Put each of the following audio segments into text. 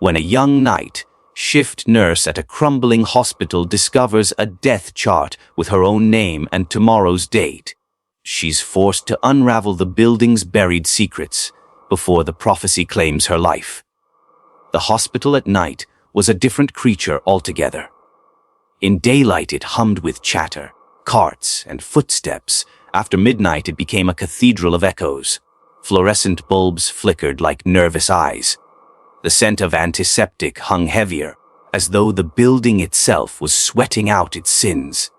when a young night shift nurse at a crumbling hospital discovers a death chart with her own name and tomorrow's date. She's forced to unravel the building's buried secrets before the prophecy claims her life. The hospital at night was a different creature altogether. In daylight it hummed with chatter, carts, and footsteps. After midnight it became a cathedral of echoes. Fluorescent bulbs flickered like nervous eyes. The scent of antiseptic hung heavier, as though the building itself was sweating out its sins.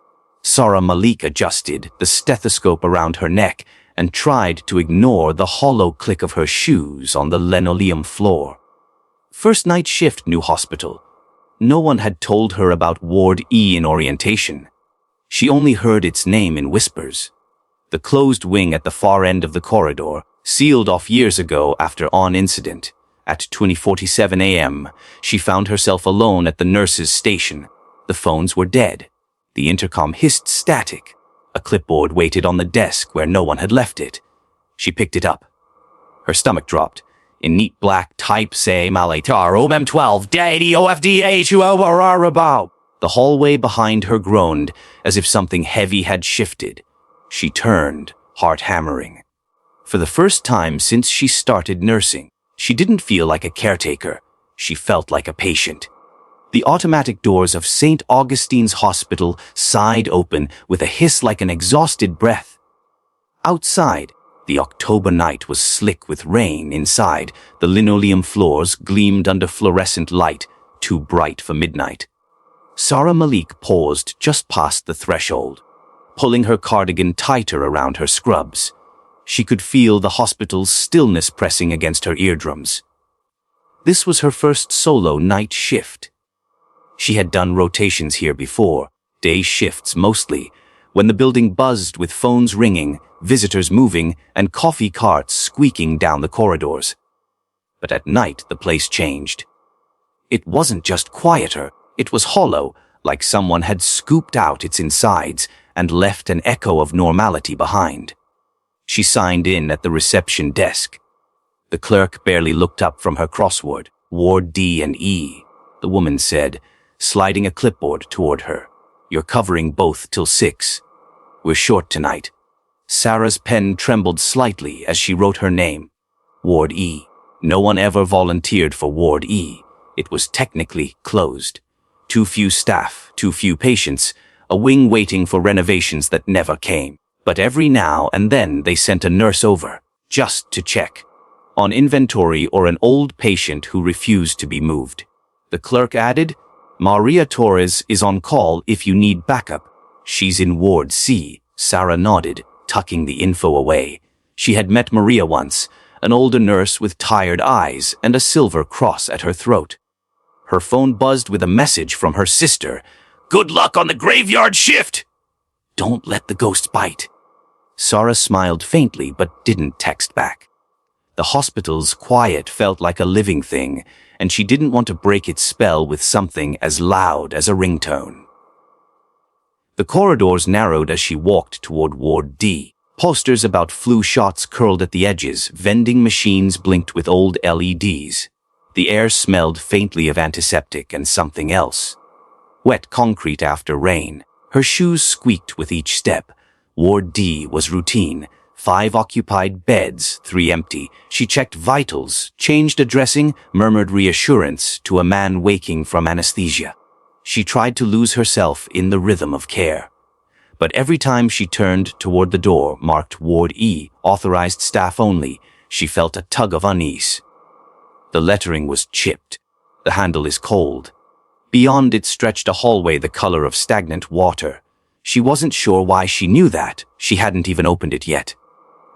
Sara Malik adjusted the stethoscope around her neck and tried to ignore the hollow click of her shoes on the linoleum floor. First night shift, new hospital. No one had told her about Ward E in orientation. She only heard its name in whispers. The closed wing at the far end of the corridor, sealed off years ago after an incident. At 20:47 a.m., she found herself alone at the nurse's station. The phones were dead. The intercom hissed static. A clipboard waited on the desk where no one had left it. She picked it up. Her stomach dropped. In neat black type, say Malatar OM12 DADOFDH. The hallway behind her groaned as if something heavy had shifted. She turned, heart hammering. For the first time since she started nursing, she didn't feel like a caretaker. She felt like a patient. The automatic doors of St. Augustine's Hospital sighed open with a hiss like an exhausted breath. Outside, the October night was slick with rain. Inside, the linoleum floors gleamed under fluorescent light, too bright for midnight. Sara Malik paused just past the threshold, pulling her cardigan tighter around her scrubs. She could feel the hospital's stillness pressing against her eardrums. This was her first solo night shift. She had done rotations here before, day shifts mostly, when the building buzzed with phones ringing, visitors moving, and coffee carts squeaking down the corridors. But at night, the place changed. It wasn't just quieter, it was hollow, like someone had scooped out its insides and left an echo of normality behind. She signed in at the reception desk. The clerk barely looked up from her crossword. Ward D and E, the woman said, sliding a clipboard toward her. You're covering both till 6. We're short tonight. Sara's pen trembled slightly as she wrote her name. Ward E. No one ever volunteered for Ward E. It was technically closed. Too few staff, too few patients, a wing waiting for renovations that never came. But every now and then they sent a nurse over, just to check on inventory or an old patient who refused to be moved. The clerk added, Maria Torres is on call if you need backup. She's in Ward C. Sara nodded, tucking the info away. She had met Maria once, an older nurse with tired eyes and a silver cross at her throat. Her phone buzzed with a message from her sister. Good luck on the graveyard shift! Don't let the ghost bite. Sara smiled faintly but didn't text back. The hospital's quiet felt like a living thing, and she didn't want to break its spell with something as loud as a ringtone. The corridors narrowed as she walked toward Ward D. Posters about flu shots curled at the edges, vending machines blinked with old LEDs. The air smelled faintly of antiseptic and something else. Wet concrete after rain. Her shoes squeaked with each step. Ward D was routine. 5 occupied beds, 3 empty. She checked vitals, changed a dressing, murmured reassurance to a man waking from anesthesia. She tried to lose herself in the rhythm of care. But every time she turned toward the door marked Ward E, authorized staff only, she felt a tug of unease. The lettering was chipped. The handle is cold. Beyond it stretched a hallway the color of stagnant water. She wasn't sure why she knew that. She hadn't even opened it yet.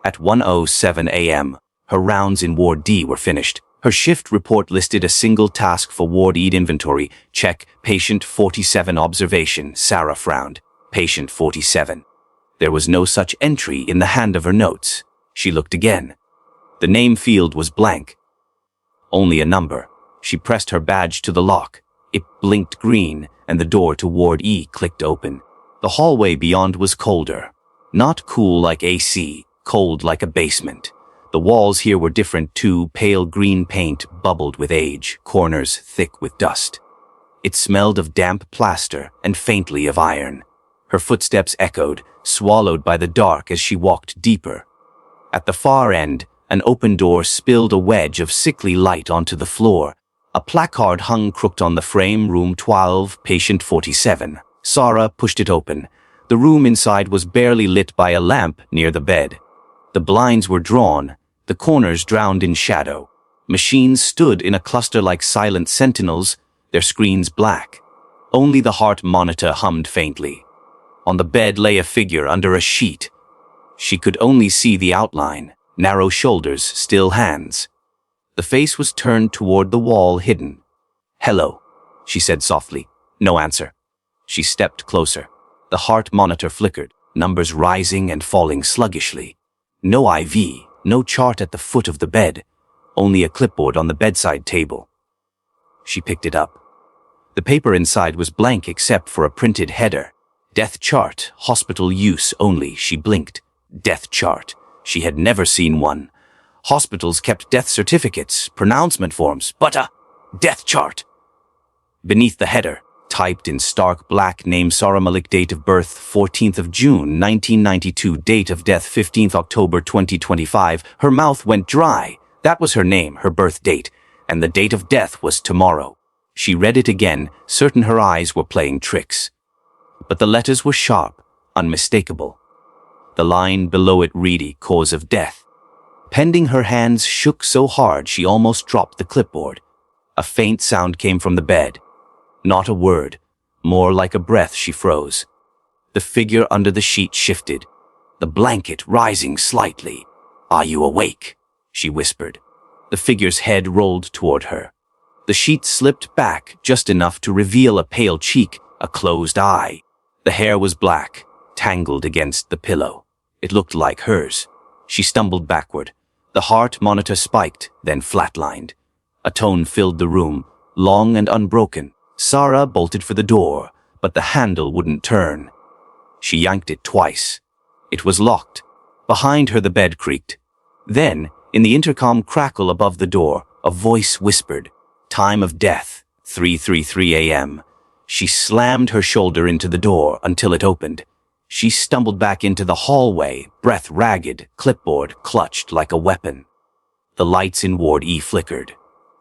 At 1:07 a.m., her rounds in Ward D were finished. Her shift report listed a single task for Ward E inventory. Check, patient 47 observation. Sara frowned. Patient 47. There was no such entry in the hand of her notes. She looked again. The name field was blank. Only a number. She pressed her badge to the lock. It blinked green, and the door to Ward E clicked open. The hallway beyond was colder. Not cool like AC, cold like a basement. The walls here were different too, pale green paint bubbled with age, corners thick with dust. It smelled of damp plaster and faintly of iron. Her footsteps echoed, swallowed by the dark as she walked deeper. At the far end, an open door spilled a wedge of sickly light onto the floor. A placard hung crooked on the frame, room 12, patient 47. Sara pushed it open. The room inside was barely lit by a lamp near the bed. The blinds were drawn, the corners drowned in shadow. Machines stood in a cluster like silent sentinels, their screens black. Only the heart monitor hummed faintly. On the bed lay a figure under a sheet. She could only see the outline, narrow shoulders, still hands. The face was turned toward the wall, hidden. "Hello," she said softly. No answer. She stepped closer. The heart monitor flickered, numbers rising and falling sluggishly. No IV, no chart at the foot of the bed, only a clipboard on the bedside table. She picked it up. The paper inside was blank except for a printed header. Death chart, hospital use only. She blinked. Death chart. She had never seen one. Hospitals kept death certificates, pronouncement forms, but a death chart. Beneath the header, typed in stark black, name Sara Malik, date of birth 14th of June 1992, date of death 15th October 2025. Her mouth went dry. That was her name, her birth date, and the date of death was tomorrow. She read it again, certain her eyes were playing tricks. But the letters were sharp, unmistakable. The line below it read, cause of death. Pending, her hands shook so hard she almost dropped the clipboard. A faint sound came from the bed. Not a word, more like a breath. She froze. The figure under the sheet shifted, the blanket rising slightly. "Are you awake?" she whispered. The figure's head rolled toward her. The sheet slipped back just enough to reveal a pale cheek, a closed eye. The hair was black, tangled against the pillow. It looked like hers. She stumbled backward. The heart monitor spiked, then flatlined. A tone filled the room, long and unbroken. Sara bolted for the door, but the handle wouldn't turn. She yanked it twice. It was locked. Behind her the bed creaked. Then, in the intercom crackle above the door, a voice whispered, "Time of death, 3:33 a.m. She slammed her shoulder into the door until it opened. She stumbled back into the hallway, breath ragged, clipboard clutched like a weapon. The lights in Ward E flickered.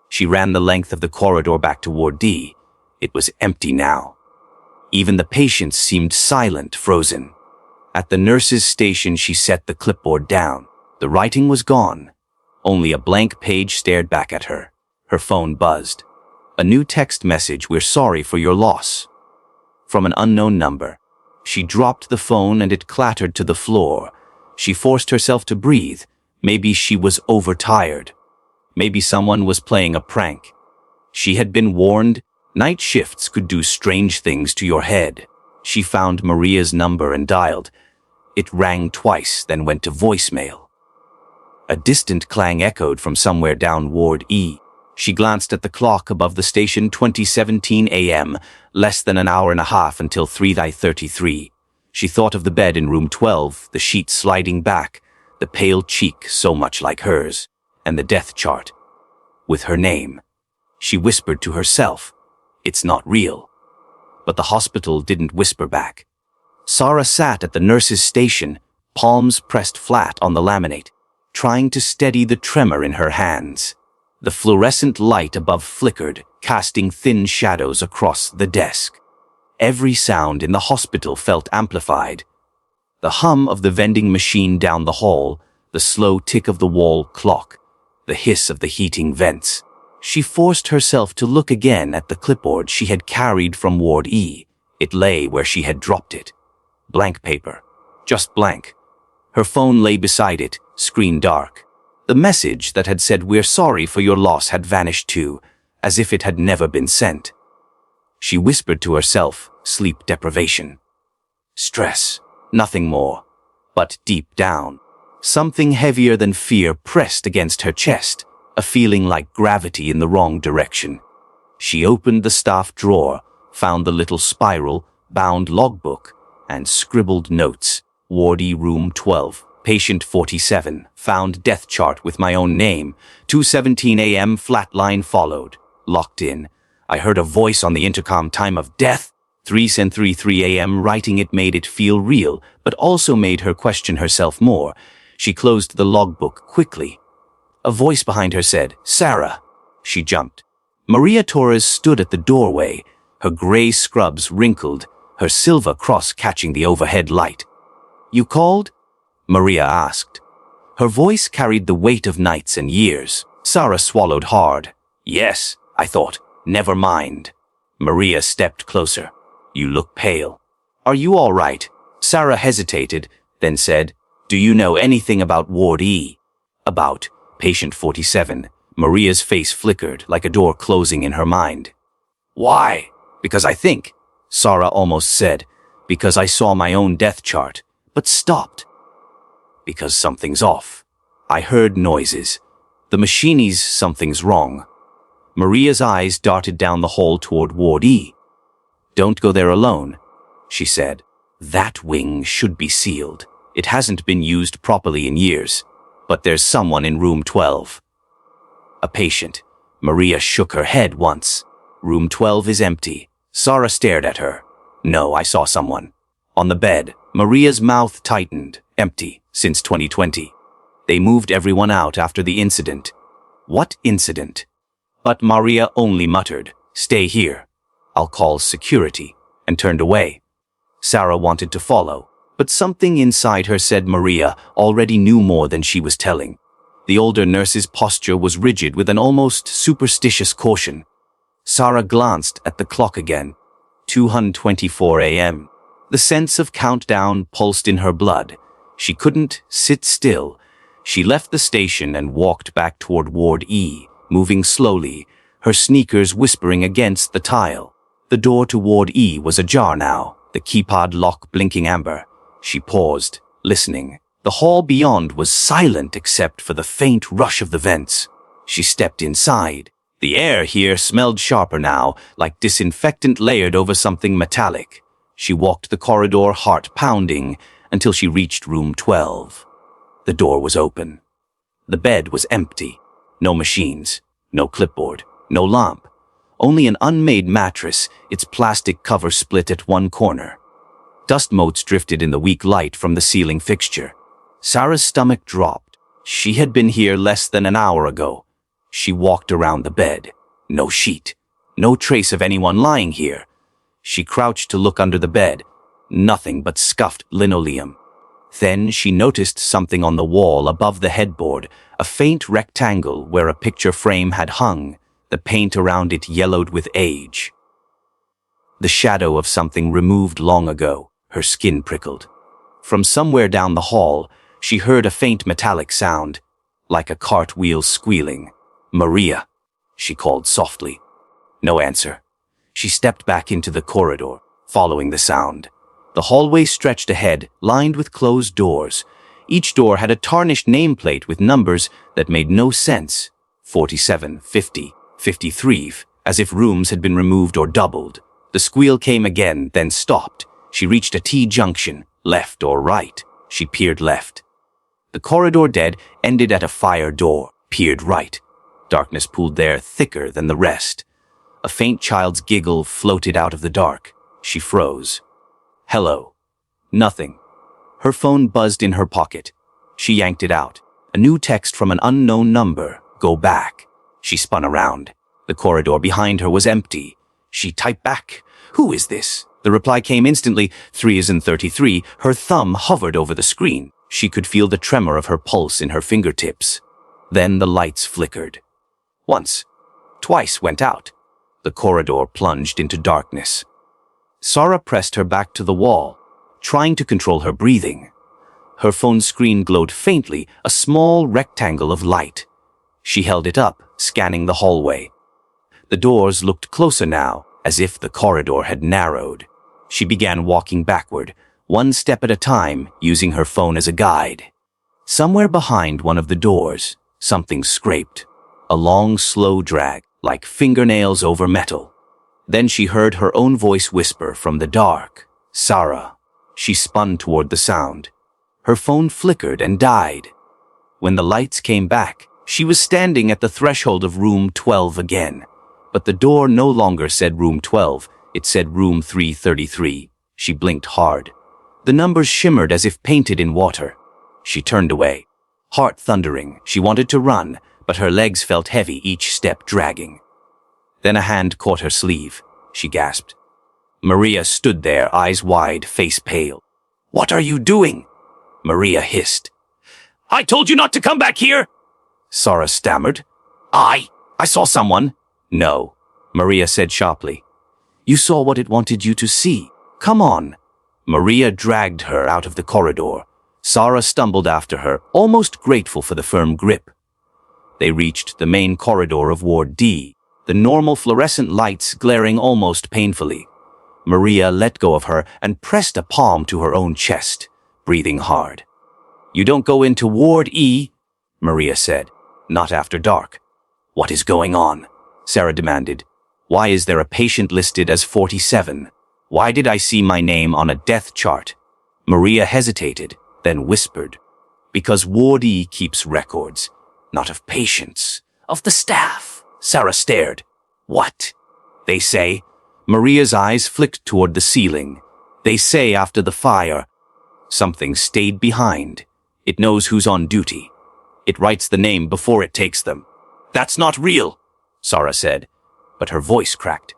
She ran the length of the corridor back to Ward D. It was empty now. Even the patients seemed silent, frozen. At the nurse's station, she set the clipboard down. The writing was gone. Only a blank page stared back at her. Her phone buzzed. A new text message, "We're sorry for your loss." From an unknown number. She dropped the phone and it clattered to the floor. She forced herself to breathe. Maybe she was overtired. Maybe someone was playing a prank. She had been warned. Night shifts could do strange things to your head. She found Maria's number and dialed. It rang twice, then went to voicemail. A distant clang echoed from somewhere down Ward E. She glanced at the clock above the station, 20:17 a.m., less than an hour and a half until 3:33. She thought of the bed in room 12, the sheet sliding back, the pale cheek so much like hers, and the death chart. With her name. She whispered to herself, "It's not real." But the hospital didn't whisper back. Sara sat at the nurse's station, palms pressed flat on the laminate, trying to steady the tremor in her hands. The fluorescent light above flickered, casting thin shadows across the desk. Every sound in the hospital felt amplified. The hum of the vending machine down the hall, the slow tick of the wall clock, the hiss of the heating vents. She forced herself to look again at the clipboard she had carried from Ward E. It lay where she had dropped it. Blank paper. Just blank. Her phone lay beside it, screen dark. The message that had said, "We're sorry for your loss," had vanished too, as if it had never been sent. She whispered to herself, sleep deprivation. Stress, nothing more. But deep down, something heavier than fear pressed against her chest, a feeling like gravity in the wrong direction. She opened the staff drawer, found the little spiral, bound logbook, and scribbled notes. Ward E, room 12, Patient 47, found death chart with my own name. 2:17 a.m. flatline followed. Locked in. I heard a voice on the intercom, time of death. 3:33 a.m. writing it made it feel real, but also made her question herself more. She closed the logbook quickly. A voice behind her said, "Sara." She jumped. Maria Torres stood at the doorway, her gray scrubs wrinkled, her silver cross catching the overhead light. "You called?" Maria asked. Her voice carried the weight of nights and years. Sara swallowed hard. "Yes," I thought. "Never mind." Maria stepped closer. "You look pale. Are you all right?" Sara hesitated, then said, "Do you know anything about Ward E?" "About Patient 47. Maria's face flickered like a door closing in her mind. "Why?" "Because I think," Sara almost said, "because I saw my own death chart, but stopped. Because something's off. I heard noises. The machinies, something's wrong." Maria's eyes darted down the hall toward Ward E. "Don't go there alone," she said. "That wing should be sealed. It hasn't been used properly in years. But there's someone in room 12. "A patient." Maria shook her head once. "Room 12 is empty." Sara stared at her. "No, I saw someone. On the bed." Maria's mouth tightened. "Empty. Since 2020. They moved everyone out after the incident." "What incident?" But Maria only muttered, "Stay here. I'll call security," and turned away. Sara wanted to follow, but something inside her said Maria already knew more than she was telling. The older nurse's posture was rigid with an almost superstitious caution. Sara glanced at the clock again. 2:24 a.m. The sense of countdown pulsed in her blood. She couldn't sit still. She left the station and walked back toward Ward E, moving slowly, her sneakers whispering against the tile. The door to Ward E was ajar now, the keypad lock blinking amber. She paused, listening. The hall beyond was silent except for the faint rush of the vents. She stepped inside. The air here smelled sharper now, like disinfectant layered over something metallic. She walked the corridor, heart pounding, until she reached room 12. The door was open. The bed was empty. No machines, no clipboard, no lamp. Only an unmade mattress, its plastic cover split at one corner. Dust motes drifted in the weak light from the ceiling fixture. Sara's stomach dropped. She had been here less than an hour ago. She walked around the bed. No sheet. No trace of anyone lying here. She crouched to look under the bed. Nothing but scuffed linoleum. Then she noticed something on the wall above the headboard, a faint rectangle where a picture frame had hung, the paint around it yellowed with age. The shadow of something removed long ago. Her skin prickled. From somewhere down the hall, she heard a faint metallic sound, like a cartwheel squealing. "Maria," she called softly. No answer. She stepped back into the corridor, following the sound. The hallway stretched ahead, lined with closed doors. Each door had a tarnished nameplate with numbers that made no sense. 47, 50, 53, as if rooms had been removed or doubled. The squeal came again, then stopped. She reached a T-junction, left or right. She peered left. The corridor dead ended at a fire door, peered right. Darkness pooled there thicker than the rest. A faint child's giggle floated out of the dark. She froze. "Hello." Nothing. Her phone buzzed in her pocket. She yanked it out. A new text from an unknown number. "Go back." She spun around. The corridor behind her was empty. She typed back. "Who is this?" The reply came instantly. 3:33. Her thumb hovered over the screen. She could feel the tremor of her pulse in her fingertips. Then the lights flickered. Once. Twice went out. The corridor plunged into darkness. Sara pressed her back to the wall, trying to control her breathing. Her phone screen glowed faintly, a small rectangle of light. She held it up, scanning the hallway. The doors looked closer now, as if the corridor had narrowed. She began walking backward, one step at a time, using her phone as a guide. Somewhere behind one of the doors, something scraped. A long, slow drag, like fingernails over metal. Then she heard her own voice whisper from the dark, "Sara." She spun toward the sound. Her phone flickered and died. When the lights came back, she was standing at the threshold of room 12 again. But the door no longer said room 12, it said room 333. She blinked hard. The numbers shimmered as if painted in water. She turned away. Heart thundering, she wanted to run, but her legs felt heavy, each step dragging. Then a hand caught her sleeve. She gasped. Maria stood there, eyes wide, face pale. "What are you doing?" Maria hissed. "I told you not to come back here!" Sara stammered. I saw someone." "No," Maria said sharply. "You saw what it wanted you to see. Come on." Maria dragged her out of the corridor. Sara stumbled after her, almost grateful for the firm grip. They reached the main corridor of Ward D, the normal fluorescent lights glaring almost painfully. Maria let go of her and pressed a palm to her own chest, breathing hard. "You don't go into Ward E," Maria said. "Not after dark." "What is going on?" Sara demanded. "Why is there a patient listed as 47? Why did I see my name on a death chart?" Maria hesitated, then whispered. "Because Ward E keeps records, not of patients, of the staff." Sara stared. "What?" "They say." Maria's eyes flicked toward the ceiling. "They say after the fire, something stayed behind. It knows who's on duty. It writes the name before it takes them." "That's not real," Sara said, but her voice cracked.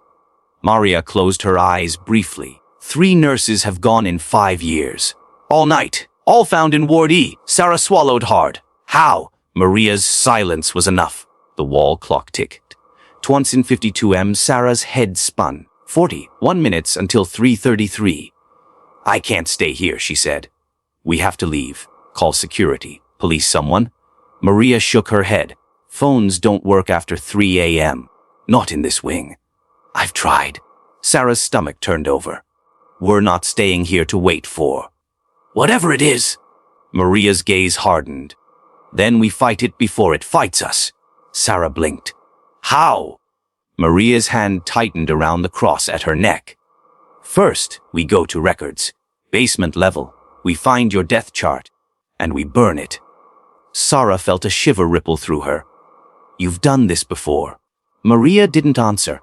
Maria closed her eyes briefly. 3 nurses have gone in 5 years. All night, all found in Ward E. Sara swallowed hard. How? Maria's silence was enough. The wall clock ticked. Twice in 52 m. Sara's head spun. 41 minutes until 3:33. "I can't stay here," she said. "We have to leave. Call security. Police someone." Maria shook her head. "Phones don't work after 3 a.m. Not in this wing." "I've tried." Sara's stomach turned over. "We're not staying here to wait for whatever it is." Maria's gaze hardened. "Then we fight it before it fights us." Sara blinked. "How?" Maria's hand tightened around the cross at her neck. "First, we go to records. Basement level. We find your death chart. And we burn it." Sara felt a shiver ripple through her. "You've done this before." Maria didn't answer.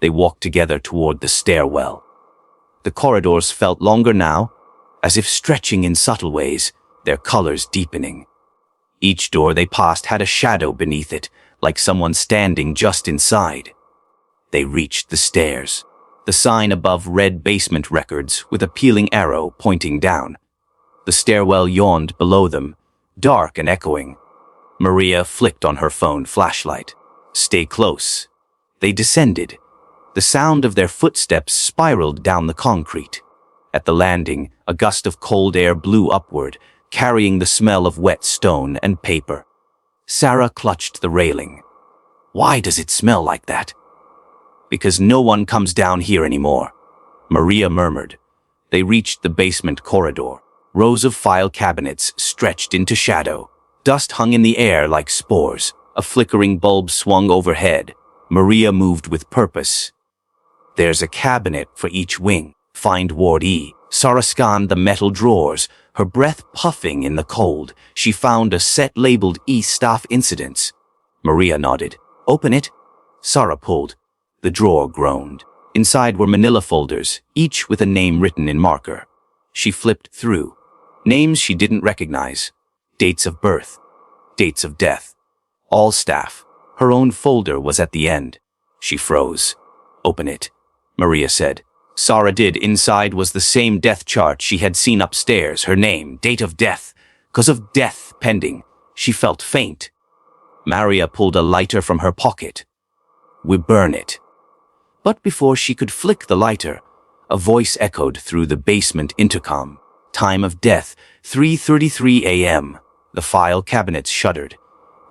They walked together toward the stairwell. The corridors felt longer now, as if stretching in subtle ways, their colors deepening. Each door they passed had a shadow beneath it, like someone standing just inside. They reached the stairs. The sign above read basement records with a peeling arrow pointing down. The stairwell yawned below them, dark and echoing. Maria flicked on her phone flashlight. "Stay close." They descended. The sound of their footsteps spiraled down the concrete. At the landing, a gust of cold air blew upward, carrying the smell of wet stone and paper. Sara clutched the railing. "Why does it smell like that?" "Because no one comes down here anymore," Maria murmured. They reached the basement corridor. Rows of file cabinets stretched into shadow. Dust hung in the air like spores. A flickering bulb swung overhead. Maria moved with purpose. "There's a cabinet for each wing. Find Ward E." Sara scanned the metal drawers, her breath puffing in the cold. She found a set labeled E Staff Incidents. Maria nodded. "Open it." Sara pulled. The drawer groaned. Inside were manila folders, each with a name written in marker. She flipped through. Names she didn't recognize. Dates of birth. Dates of death. All staff. Her own folder was at the end. She froze. "Open it," Maria said. Sara did. Inside was the same death chart she had seen upstairs. Her name, date of death. 'Cause of death pending. She felt faint. Maria pulled a lighter from her pocket. "We burn it." But before she could flick the lighter, a voice echoed through the basement intercom. Time of death, 3:33 a.m. The file cabinets shuddered.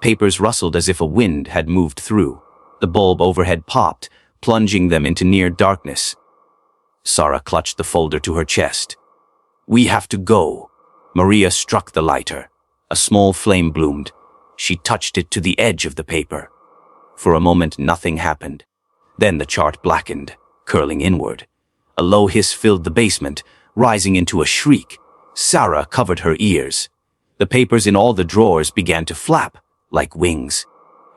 Papers rustled as if a wind had moved through. The bulb overhead popped, plunging them into near darkness. Sara clutched the folder to her chest. "We have to go." Maria struck the lighter. A small flame bloomed. She touched it to the edge of the paper. For a moment, nothing happened. Then the chart blackened, curling inward. A low hiss filled the basement, rising into a shriek. Sara covered her ears. The papers in all the drawers began to flap, like wings.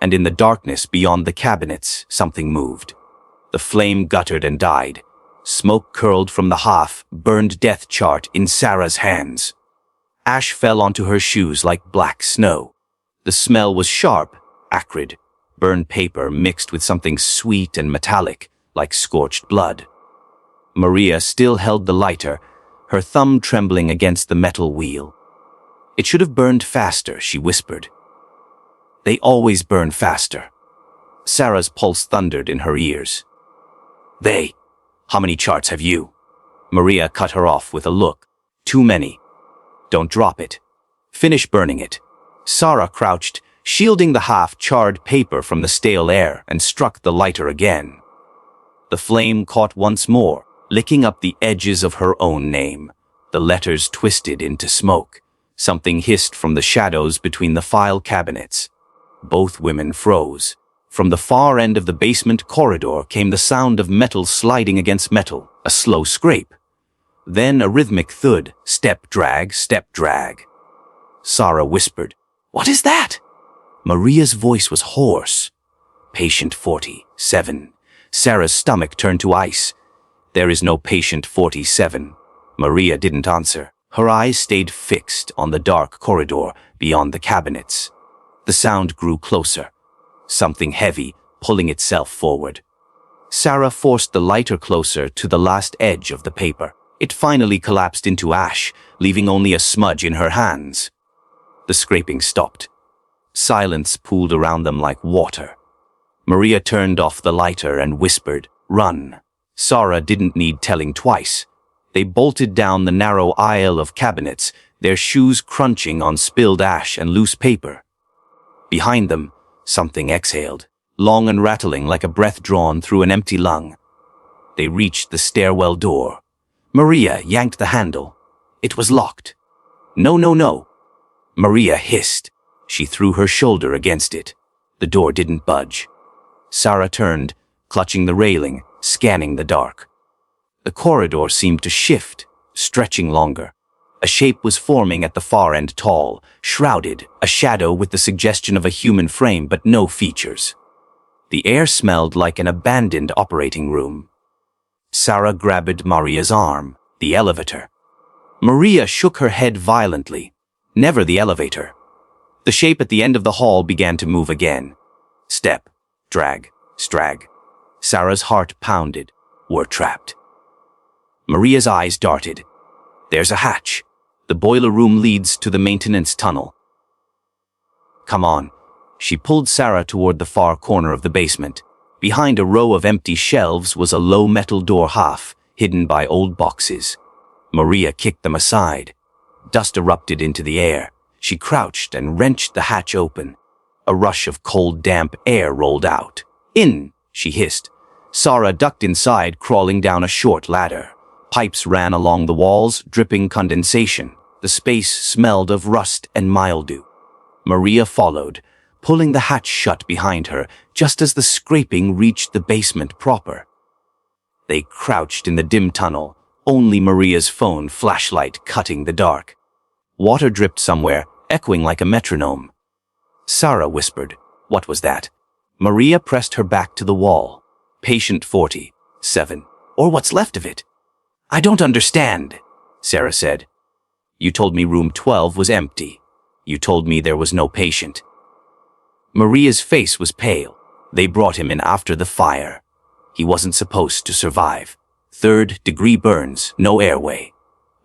And in the darkness beyond the cabinets, something moved. The flame guttered and died. Smoke curled from the half-burned death chart in Sara's hands. Ash fell onto her shoes like black snow. The smell was sharp, acrid, burned paper mixed with something sweet and metallic, like scorched blood. Maria still held the lighter, her thumb trembling against the metal wheel. "It should have burned faster," she whispered. "They always burn faster." Sara's pulse thundered in her ears. "They? How many charts have you?" Maria cut her off with a look. "Too many. Don't drop it. Finish burning it." Sara crouched, shielding the half-charred paper from the stale air, and struck the lighter again. The flame caught once more, licking up the edges of her own name. The letters twisted into smoke. Something hissed from the shadows between the file cabinets. Both women froze. From the far end of the basement corridor came the sound of metal sliding against metal, a slow scrape. Then a rhythmic thud, step drag, step drag. Sara whispered, "What is that?" Maria's voice was hoarse. "Patient 47. Sara's stomach turned to ice. "There is no patient 47. Maria didn't answer. Her eyes stayed fixed on the dark corridor beyond the cabinets. The sound grew closer. Something heavy, pulling itself forward. Sara forced the lighter closer to the last edge of the paper. It finally collapsed into ash, leaving only a smudge in her hands. The scraping stopped. Silence pooled around them like water. Maria turned off the lighter and whispered, "Run." Sara didn't need telling twice. They bolted down the narrow aisle of cabinets, their shoes crunching on spilled ash and loose paper. Behind them, something exhaled, long and rattling like a breath drawn through an empty lung. They reached the stairwell door. Maria yanked the handle. It was locked. "No, no, no." Maria hissed. She threw her shoulder against it. The door didn't budge. Sara turned, clutching the railing, scanning the dark. The corridor seemed to shift, stretching longer. A shape was forming at the far end, tall, shrouded, a shadow with the suggestion of a human frame but no features. The air smelled like an abandoned operating room. Sara grabbed Maria's arm. "The elevator." Maria shook her head violently. "Never the elevator." The shape at the end of the hall began to move again. Step, drag, strag. Sara's heart pounded. We're trapped. Maria's eyes darted. "There's a hatch. The boiler room leads to the maintenance tunnel." "Come on." She pulled Sara toward the far corner of the basement. Behind a row of empty shelves was a low metal door, half hidden by old boxes. Maria kicked them aside. Dust erupted into the air. She crouched and wrenched the hatch open. A rush of cold, damp air rolled out. "In," she hissed. Sara ducked inside, crawling down a short ladder. Pipes ran along the walls, dripping condensation. The space smelled of rust and mildew. Maria followed, pulling the hatch shut behind her just as the scraping reached the basement proper. They crouched in the dim tunnel, only Maria's phone flashlight cutting the dark. Water dripped somewhere, echoing like a metronome. Sara whispered, "What was that?" Maria pressed her back to the wall. "Patient 47. Or what's left of it." "I don't understand," Sara said. "You told me room 12 was empty. You told me there was no patient." Maria's face was pale. They brought him in after the fire. He wasn't supposed to survive. 3rd-degree burns, no airway.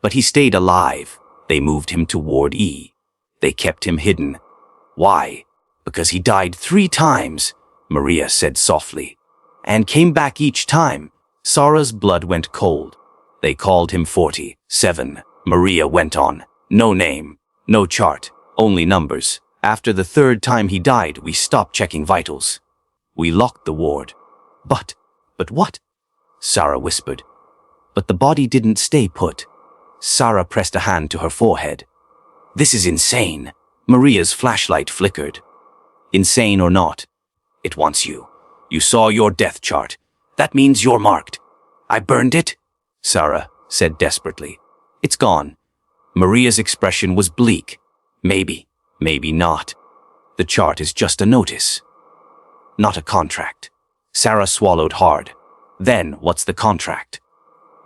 But he stayed alive. They moved him to Ward E. They kept him hidden. "Why?" "Because he died 3 times, Maria said softly. "And came back each time." Sara's blood went cold. "They called him 47, Maria went on. "No name, no chart, only numbers. After the 3rd time he died, we stopped checking vitals. We locked the ward." But what?" Sara whispered. "But the body didn't stay put." Sara pressed a hand to her forehead. "This is insane." Maria's flashlight flickered. "Insane or not, it wants you. You saw your death chart. That means you're marked." "I burned it," Sara said desperately. "It's gone." Maria's expression was bleak. Maybe, maybe not. The chart is just a notice. Not a contract. Sara swallowed hard. Then, what's the contract?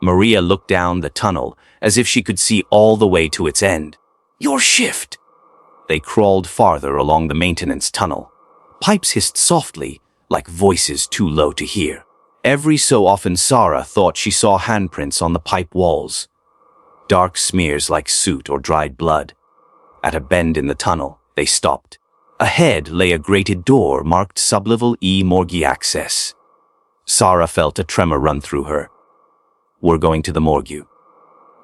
Maria looked down the tunnel as if she could see all the way to its end. Your shift! They crawled farther along the maintenance tunnel. Pipes hissed softly, like voices too low to hear. Every so often Sara thought she saw handprints on the pipe walls. Dark smears like soot or dried blood. At a bend in the tunnel, they stopped. Ahead lay a grated door marked Sublevel E Morgue Access. Sara felt a tremor run through her. We're going to the morgue.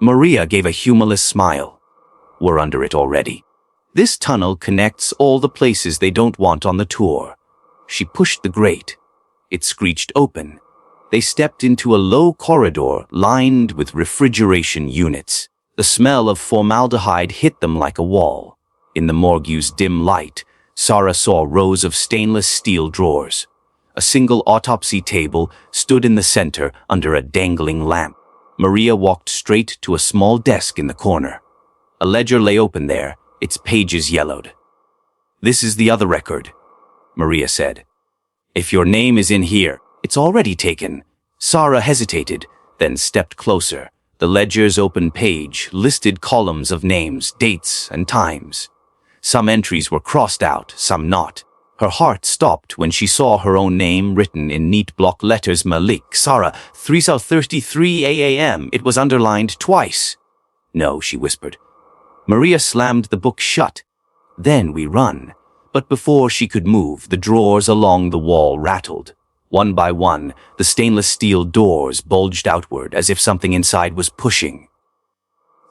Maria gave a humorless smile. We're under it already. This tunnel connects all the places they don't want on the tour. She pushed the grate. It screeched open. They stepped into a low corridor lined with refrigeration units. The smell of formaldehyde hit them like a wall. In the morgue's dim light, Sara saw rows of stainless steel drawers. A single autopsy table stood in the center under a dangling lamp. Maria walked straight to a small desk in the corner. A ledger lay open there, its pages yellowed. This is the other record, Maria said. If your name is in here, it's already taken. Sara hesitated, then stepped closer. The ledger's open page listed columns of names, dates, and times. Some entries were crossed out, some not. Her heart stopped when she saw her own name written in neat block letters. Malik, Sara, 3:33 a.m. It was underlined twice. No, she whispered. Maria slammed the book shut. Then we run. But before she could move, the drawers along the wall rattled. One by one, the stainless steel doors bulged outward as if something inside was pushing.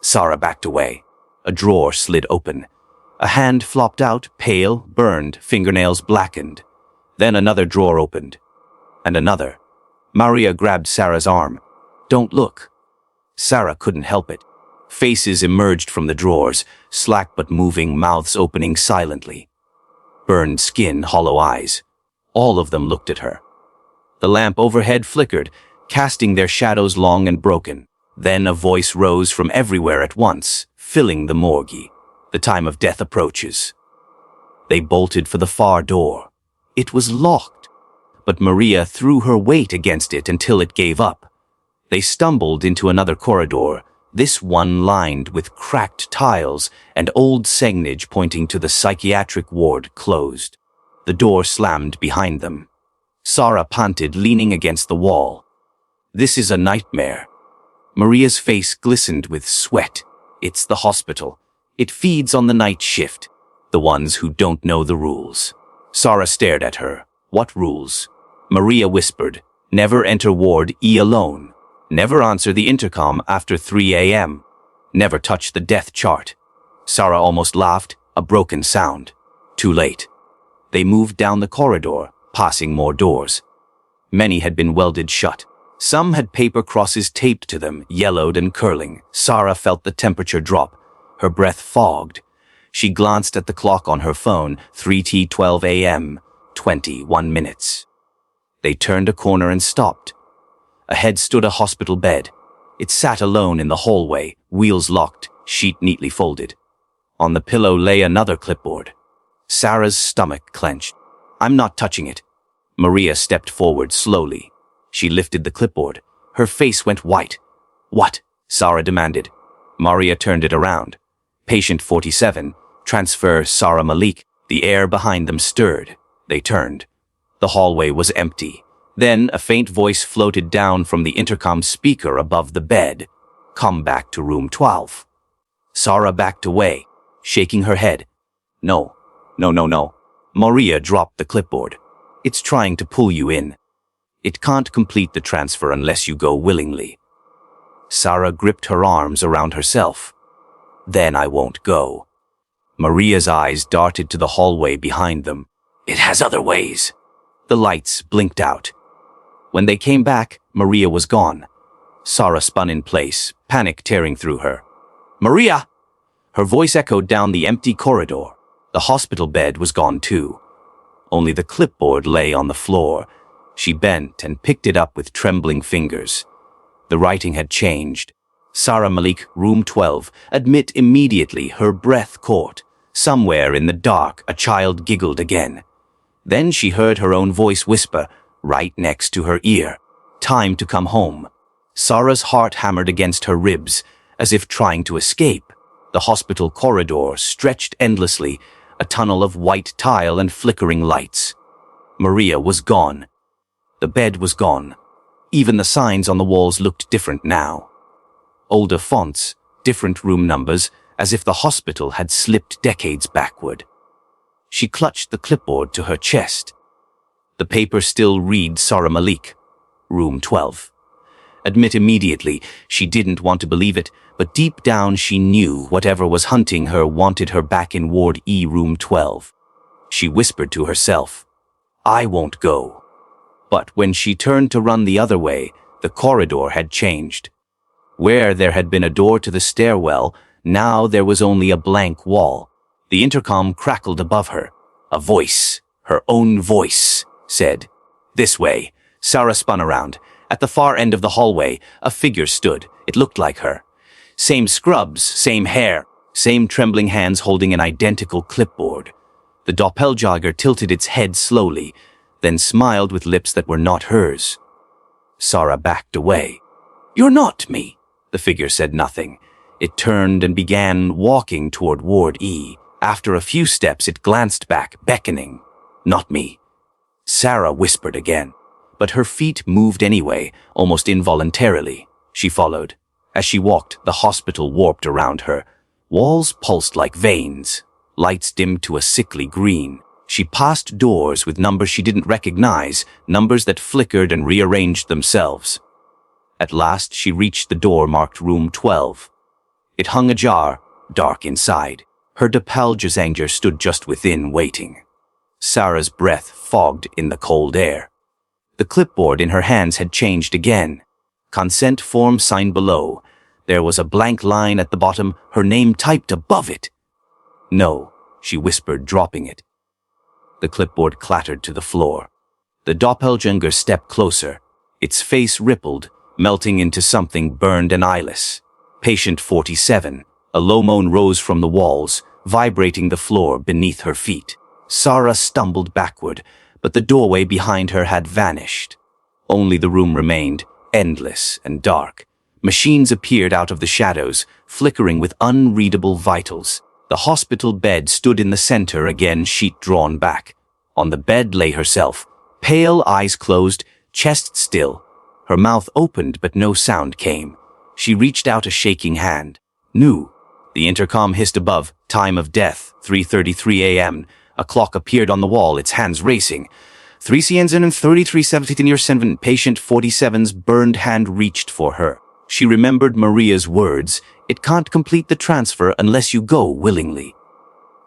Sara backed away. A drawer slid open. A hand flopped out, pale, burned, fingernails blackened. Then another drawer opened. And another. Maria grabbed Sara's arm. Don't look. Sara couldn't help it. Faces emerged from the drawers, slack but moving, mouths opening silently. Burned skin, hollow eyes. All of them looked at her. The lamp overhead flickered, casting their shadows long and broken. Then a voice rose from everywhere at once, filling the morgue. The time of death approaches. They bolted for the far door. It was locked, but Maria threw her weight against it until it gave up. They stumbled into another corridor, this one lined with cracked tiles and old signage pointing to the psychiatric ward closed. The door slammed behind them. Sara panted, leaning against the wall. This is a nightmare. Maria's face glistened with sweat. It's the hospital. It feeds on the night shift, the ones who don't know the rules. Sara stared at her. What rules? Maria whispered, never enter Ward E alone. Never answer the intercom after 3 a.m. Never touch the death chart. Sara almost laughed, a broken sound. Too late. They moved down the corridor, passing more doors. Many had been welded shut. Some had paper crosses taped to them, yellowed and curling. Sara felt the temperature drop. Her breath fogged. She glanced at the clock on her phone, 3:12 a.m., 21 minutes. They turned a corner and stopped. Ahead stood a hospital bed. It sat alone in the hallway, wheels locked, sheet neatly folded. On the pillow lay another clipboard. Sara's stomach clenched. I'm not touching it. Maria stepped forward slowly. She lifted the clipboard. Her face went white. What? Sara demanded. Maria turned it around. Patient 47, transfer Sara Malik. The air behind them stirred. They turned. The hallway was empty. Then a faint voice floated down from the intercom speaker above the bed. Come back to room 12. Sara backed away, shaking her head. No. Maria dropped the clipboard. It's trying to pull you in. It can't complete the transfer unless you go willingly. Sara gripped her arms around herself. Then I won't go. Maria's eyes darted to the hallway behind them. It has other ways. The lights blinked out. When they came back, Maria was gone. Sara spun in place, panic tearing through her. Maria! Her voice echoed down the empty corridor. The hospital bed was gone too. Only the clipboard lay on the floor. She bent and picked it up with trembling fingers. The writing had changed. Sara Malik, room 12. Admit immediately, her breath caught. Somewhere in the dark, a child giggled again. Then she heard her own voice whisper, right next to her ear. Time to come home. Sara's heart hammered against her ribs, as if trying to escape. The hospital corridor stretched endlessly, a tunnel of white tile and flickering lights. Maria was gone. The bed was gone. Even the signs on the walls looked different now. Older fonts, different room numbers, as if the hospital had slipped decades backward. She clutched the clipboard to her chest. The paper still read Sara Malik, room 12. Admit immediately, she didn't want to believe it, but deep down she knew whatever was hunting her wanted her back in Ward E, room 12. She whispered to herself, "I won't go." But when she turned to run the other way, the corridor had changed. Where there had been a door to the stairwell, now there was only a blank wall. The intercom crackled above her. A voice, her own voice, said, "This way." Sara spun around. At the far end of the hallway, a figure stood. It looked like her. Same scrubs, same hair, same trembling hands holding an identical clipboard. The doppelgänger tilted its head slowly, then smiled with lips that were not hers. Sara backed away. "You're not me." The figure said nothing. It turned and began walking toward Ward E. After a few steps, it glanced back, beckoning. "Not me." Sara whispered again, but her feet moved anyway, almost involuntarily. She followed. As she walked, the hospital warped around her. Walls pulsed like veins. Lights dimmed to a sickly green. She passed doors with numbers she didn't recognize, numbers that flickered and rearranged themselves. At last, she reached the door marked room 12. It hung ajar, dark inside. Her doppelgänger stood just within, waiting. Sara's breath fogged in the cold air. The clipboard in her hands had changed again. Consent form signed below. There was a blank line at the bottom, her name typed above it. "No," she whispered, dropping it. The clipboard clattered to the floor. The doppelgänger stepped closer. Its face rippled, melting into something burned and eyeless. Patient 47. A low moan rose from the walls, vibrating the floor beneath her feet. Sara stumbled backward, but the doorway behind her had vanished. Only the room remained, endless and dark. Machines appeared out of the shadows, flickering with unreadable vitals. The hospital bed stood in the center, again sheet drawn back. On the bed lay herself, pale, eyes closed, chest still. Her mouth opened, but no sound came. She reached out a shaking hand. "Nu." The intercom hissed above. "Time of death, 3:33 a.m. A clock appeared on the wall, its hands racing. 3:33:17. Patient 47's burned hand reached for her. She remembered Maria's words, "It can't complete the transfer unless you go willingly."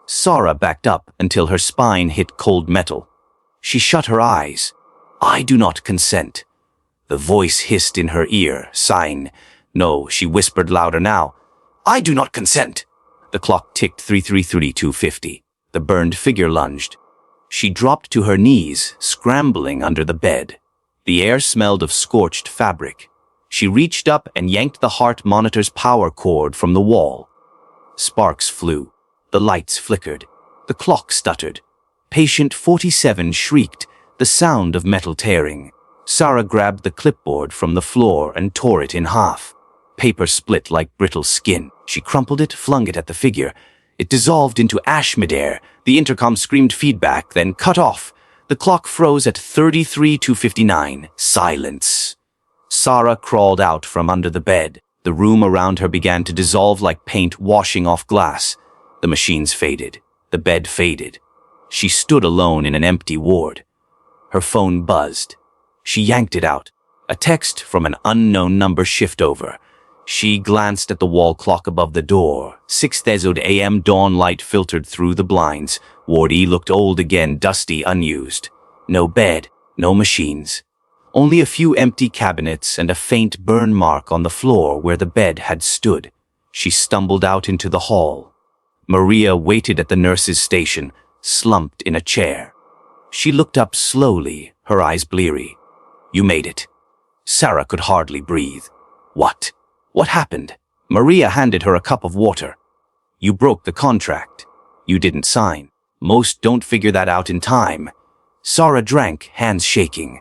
Sara backed up until her spine hit cold metal. She shut her eyes. "I do not consent." The voice hissed in her ear, sighing. "No," she whispered louder now. "I do not consent." The clock ticked 3:33:250. The burned figure lunged. She dropped to her knees, scrambling under the bed. The air smelled of scorched fabric. She reached up and yanked the heart monitor's power cord from the wall. Sparks flew. The lights flickered. The clock stuttered. Patient 47 shrieked, the sound of metal tearing. Sara grabbed the clipboard from the floor and tore it in half. Paper split like brittle skin. She crumpled it, flung it at the figure. It dissolved into ash midair. The intercom screamed feedback, then cut off. The clock froze at 3:32:59. Silence. Sara crawled out from under the bed. The room around her began to dissolve like paint washing off glass. The machines faded. The bed faded. She stood alone in an empty ward. Her phone buzzed. She yanked it out. A text from an unknown number shift over. She glanced at the wall clock above the door. 6:30 a.m. dawn light filtered through the blinds. Ward E looked old again, dusty, unused. No bed, no machines. Only a few empty cabinets and a faint burn mark on the floor where the bed had stood. She stumbled out into the hall. Maria waited at the nurse's station, slumped in a chair. She looked up slowly, her eyes bleary. "You made it." Sara could hardly breathe. What? What happened? Maria handed her a cup of water. You broke the contract. You didn't sign. Most don't figure that out in time. Sara drank, hands shaking.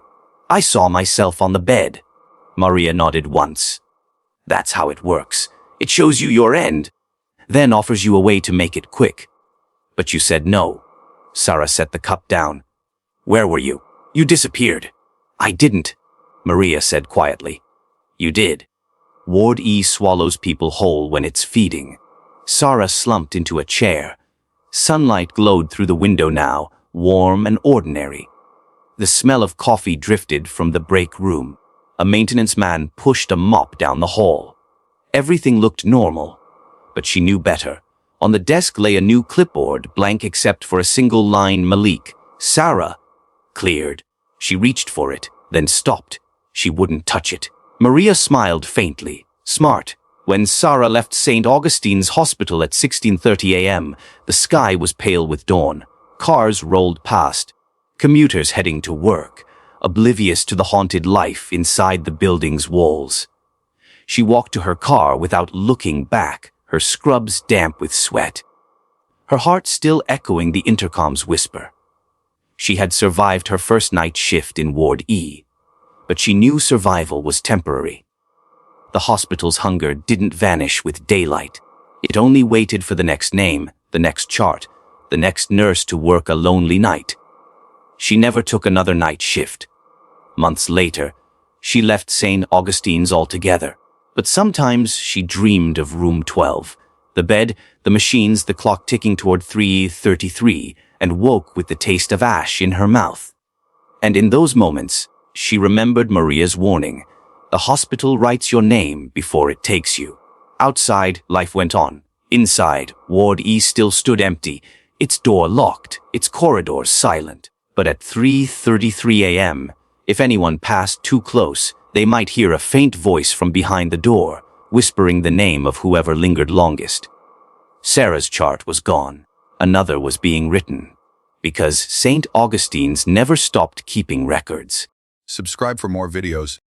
I saw myself on the bed. Maria nodded once. That's how it works. It shows you your end, then offers you a way to make it quick. But you said no. Sara set the cup down. Where were you? You disappeared. I didn't, Maria said quietly. You did. Ward E swallows people whole when it's feeding. Sara slumped into a chair. Sunlight glowed through the window now, warm and ordinary. The smell of coffee drifted from the break room. A maintenance man pushed a mop down the hall. Everything looked normal, but she knew better. On the desk lay a new clipboard, blank except for a single line, Malik. Sara. Cleared. She reached for it, then stopped. She wouldn't touch it. Maria smiled faintly. Smart. When Sara left St. Augustine's Hospital at 16:30 a.m., the sky was pale with dawn. Cars rolled past. Commuters heading to work, oblivious to the haunted life inside the building's walls. She walked to her car without looking back, her scrubs damp with sweat. Her heart still echoing the intercom's whisper. She had survived her first night shift in Ward E, but she knew survival was temporary. The hospital's hunger didn't vanish with daylight. It only waited for the next name, the next chart, the next nurse to work a lonely night. She never took another night shift. Months later, she left St. Augustine's altogether. But sometimes she dreamed of room 12, the bed, the machines, the clock ticking toward 3:33, and woke with the taste of ash in her mouth. And in those moments, she remembered Maria's warning. The hospital writes your name before it takes you. Outside, life went on. Inside, Ward E still stood empty, its door locked, its corridors silent. But at 3:33 a.m., if anyone passed too close, they might hear a faint voice from behind the door, whispering the name of whoever lingered longest. Sara's chart was gone. Another was being written. Because St. Augustine's never stopped keeping records. Subscribe for more videos.